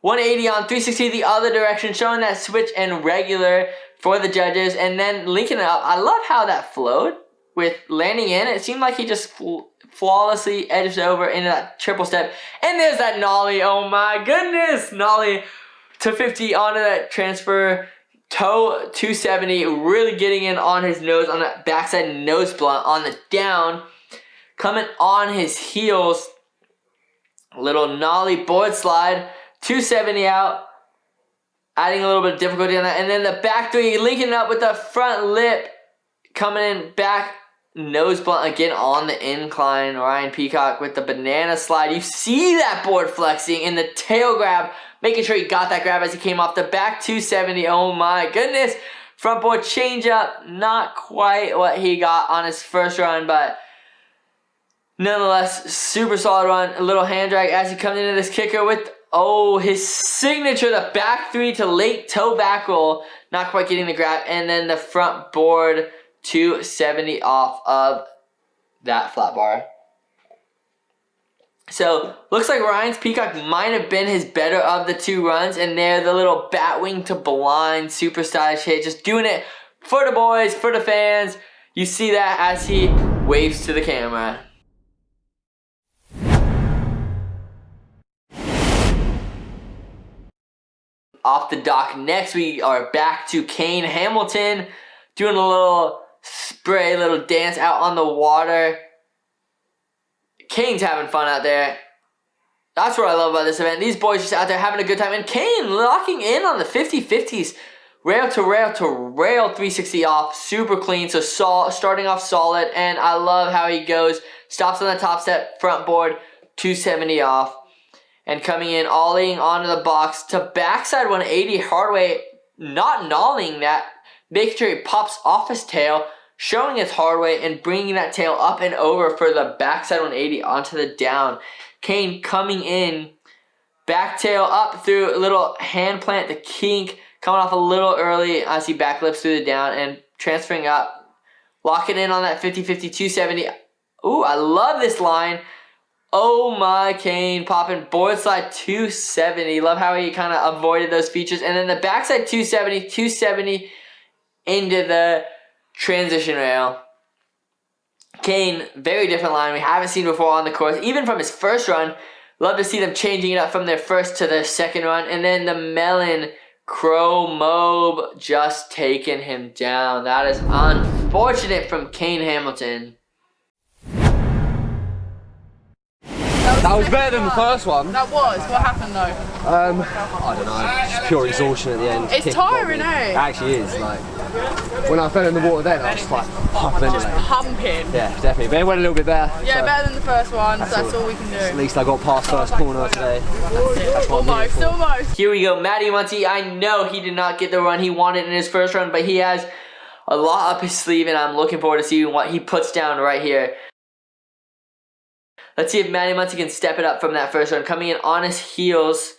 180 on 360 the other direction, showing that switch and regular for the judges, and then linking it up. I love how that flowed with landing in. It seemed like he just flawlessly edged over into that triple step, and there's that nollie. Oh my goodness, nollie to 50 onto that transfer, toe 270, really getting in on his nose on that backside nose blunt on the down, coming on his heels, little nollie board slide, 270 out, adding a little bit of difficulty on that, and then the back three, linking up with the front lip, coming in back nose blunt again on the incline. Ryan Peacock with the banana slide. You see that board flexing in the tail grab, making sure he got that grab as he came off the back 270. Oh my goodness. Front board change up, not quite what he got on his first run, but nonetheless, super solid run. A little hand drag as he comes into this kicker with, oh, his signature, the back three to late toe back roll, not quite getting the grab, and then the front board 270 off of that flat bar. So, looks like Ryan's Peacock might have been his better of the two runs, and there the little bat wing to blind, super stylish hit, just doing it for the boys, for the fans. You see that as he waves to the camera. Off the dock next, we are back to Kane Hamilton, doing a little spray, little dance out on the water. Kane's having fun out there. That's what I love about this event. These boys just out there having a good time. And Kane locking in on the 50-50s. Rail to rail to rail 360 off. Super clean. So starting off solid. And I love how he goes. Stops on the top step. Front board. 270 off. And coming in, ollieing onto the box to backside 180 hard way. Not nolling that. Making sure he pops off his tail, showing his hard way, and bringing that tail up and over for the backside 180 onto the down. Kane coming in, back tail up through a little hand plant to kink, coming off a little early as he backlips through the down and transferring up, locking in on that 50-50 270. Ooh, I love this line. Oh my, Kane popping board slide 270. Love how he kind of avoided those features. And then the backside 270 into the transition rail. Kane, very different line we haven't seen before on the course, even from his first run. Love to see them changing it up from their first to their second run. And then the melon crow mob just taking him down. That is unfortunate from Kane Hamilton. That was better than the first one. That was. What happened though? I don't know. Just pure exhaustion at the end. It's tiring, eh? It actually is. Like when I fell in the water then, I was like hyperventilating. Pumping. Yeah, definitely. But it went a little bit better. Yeah, so better than the first one. So that's all we can do. at least I got past first corner today. That's what I'm here for. Almost. Here we go, Matty Muncy. I know he did not get the run he wanted in his first run, but he has a lot up his sleeve, and I'm looking forward to seeing what he puts down right here. Let's see if Matty Muncy can step it up from that first run. Coming in on his heels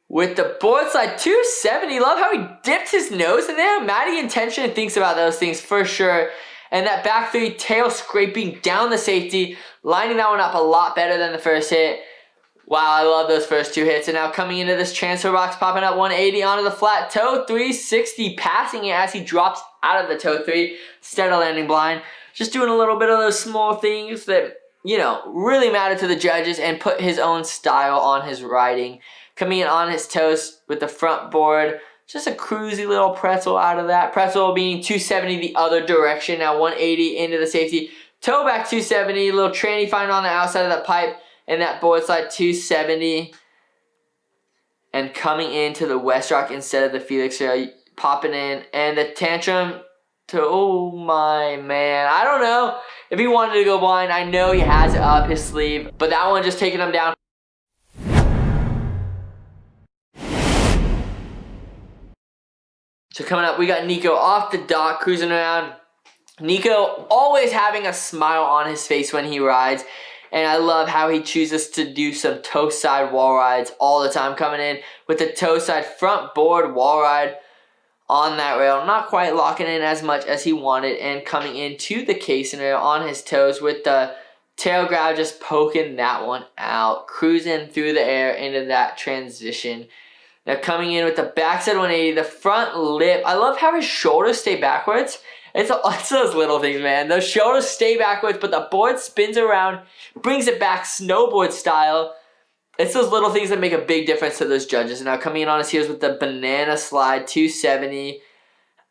with the board slide 270. Love how he dipped his nose in there. Matty intentionally thinks about those things for sure. And that back three, tail scraping down the safety, lining that one up a lot better than the first hit. Wow, I love those first two hits. And now coming into this transfer box, popping up 180 onto the flat toe, 360, passing it as he drops out of the toe three, instead of landing blind. Just doing a little bit of those small things that, you know, really matter to the judges and put his own style on his riding. Coming in on his toes with the front board. Just a cruisy little pretzel out of that. Pretzel being 270 the other direction. Now 180 into the safety. Toe back 270. Little tranny find on the outside of that pipe. And that board slide 270. And coming into the West Rock instead of the Felix rail. Popping in. And the tantrum to, oh my man. I don't know if he wanted to go blind. I know he has it up his sleeve. But that one just taking him down. So coming up, we got Nico off the dock, cruising around. Nico always having a smile on his face when he rides. And I love how he chooses to do some toe side wall rides all the time. Coming in with the toe side front board wall ride on that rail. Not quite locking in as much as he wanted. And coming into the casing rail on his toes with the tail grab, just poking that one out. Cruising through the air into that transition. Now coming in with the backside 180, the front lip. I love how his shoulders stay backwards. It's those little things, man. Those shoulders stay backwards, but the board spins around, brings it back snowboard style. It's those little things that make a big difference to those judges. Now coming in on his heels with the banana slide, 270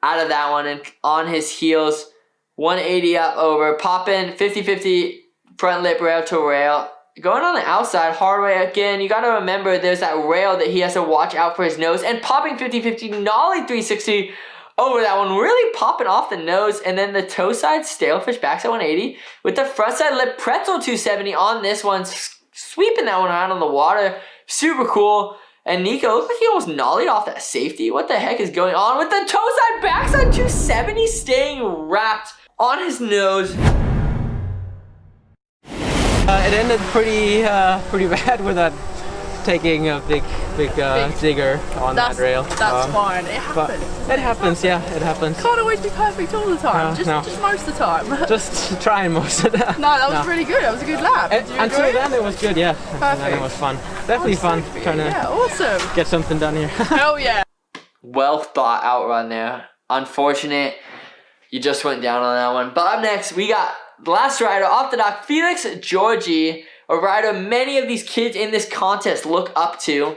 out of that one. And on his heels, 180 up over, popping 50-50 front lip rail to rail. Going on the outside, hard way again. You got to remember there's that rail that he has to watch out for his nose. And popping 50-50, nollie 360 over that one. Really popping off the nose. And then the toe side, stalefish backside 180. With the front side lip pretzel 270 on this one. Sweeping that one around on the water. Super cool. And Nico looks like he almost nollied off that safety. What the heck is going on with the toe side, backside 270 staying wrapped on his nose. It ended pretty bad with that taking a big digger on that rail. That's fine. It happens. It happens, yeah. It happens. Can't always be perfect all the time. No. Just most of the time. Just trying most of that. No, that was really good. That was a good lap. Did you Until enjoy then, it was good, yeah. Perfect. And then it was fun. Definitely fun trying to awesome. get something done here. Hell yeah. Well thought out run there. Unfortunate, you just went down on that one. But up next, we got the last rider off the dock, Felix Georgie, a rider many of these kids in this contest look up to.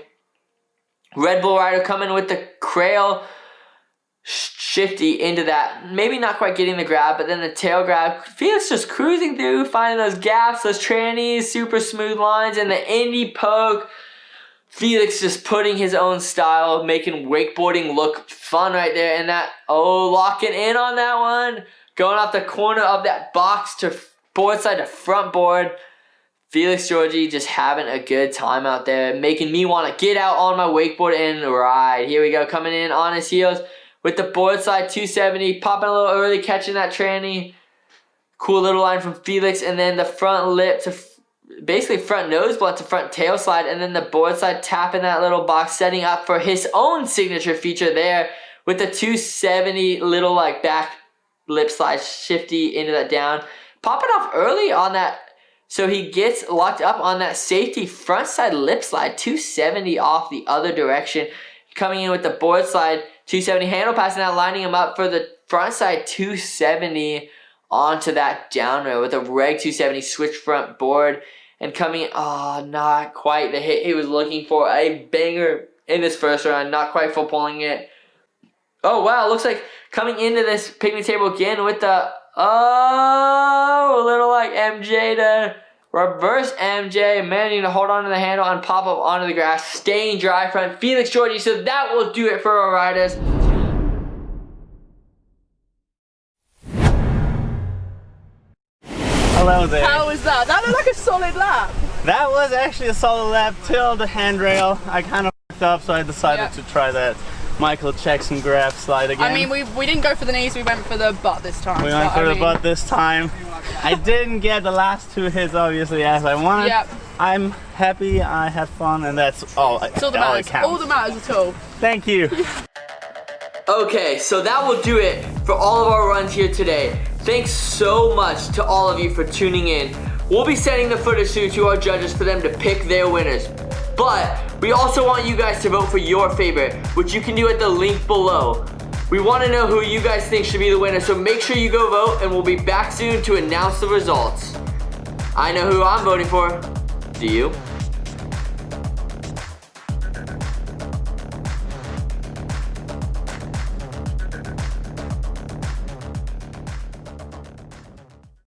Red Bull rider coming with the Crail shifty into that. Maybe not quite getting the grab, but then the tail grab. Felix just cruising through, finding those gaps, those trannies, super smooth lines, and the Indy poke. Felix just putting his own style, making wakeboarding look fun right there. And that, locking in on that one. Going off the corner of that box to board side to front board. Felix Georgie just having a good time out there, making me want to get out on my wakeboard and ride. Here we go, coming in on his heels with the board side 270, popping a little early, catching that tranny. Cool little line from Felix, and then the front lip to basically front nose blunt to front tail slide, and then the board side tapping that little box, setting up for his own signature feature there with the 270 little like back lip slide shifty into that down. Popping off early on that, so he gets locked up on that safety front side lip slide, 270 off the other direction. Coming in with the board slide, 270 handle passing out, lining him up for the front side 270 onto that down rail with a reg 270 switch front board. And coming in, not quite the hit he was looking for. A banger in this first round, not quite full pulling it. Oh wow, looks like coming into this picnic table again with the, a little like MJ to reverse MJ, managing to hold on to the handle and pop up onto the grass, staying dry front Felix Georgie. So that will do it for our riders. Hello there. How was that? That looked like a solid lap. That was actually a solid lap till the handrail. I kind of fucked up, so I decided to try that Michael Jackson grab slide again. I mean, we didn't go for the knees, we went for the butt this time. We went for the butt this time. I didn't get the last 2 hits obviously as I wanted. Yep. I'm happy, I had fun, and that's all. It's all that matters. All that matters at all. Thank you. Okay, so that will do it for all of our runs here today. Thanks so much to all of you for tuning in. We'll be sending the footage to our judges for them to pick their winners. But we also want you guys to vote for your favorite, which you can do at the link below. We want to know who you guys think should be the winner, so make sure you go vote, and we'll be back soon to announce the results. I know who I'm voting for. Do you?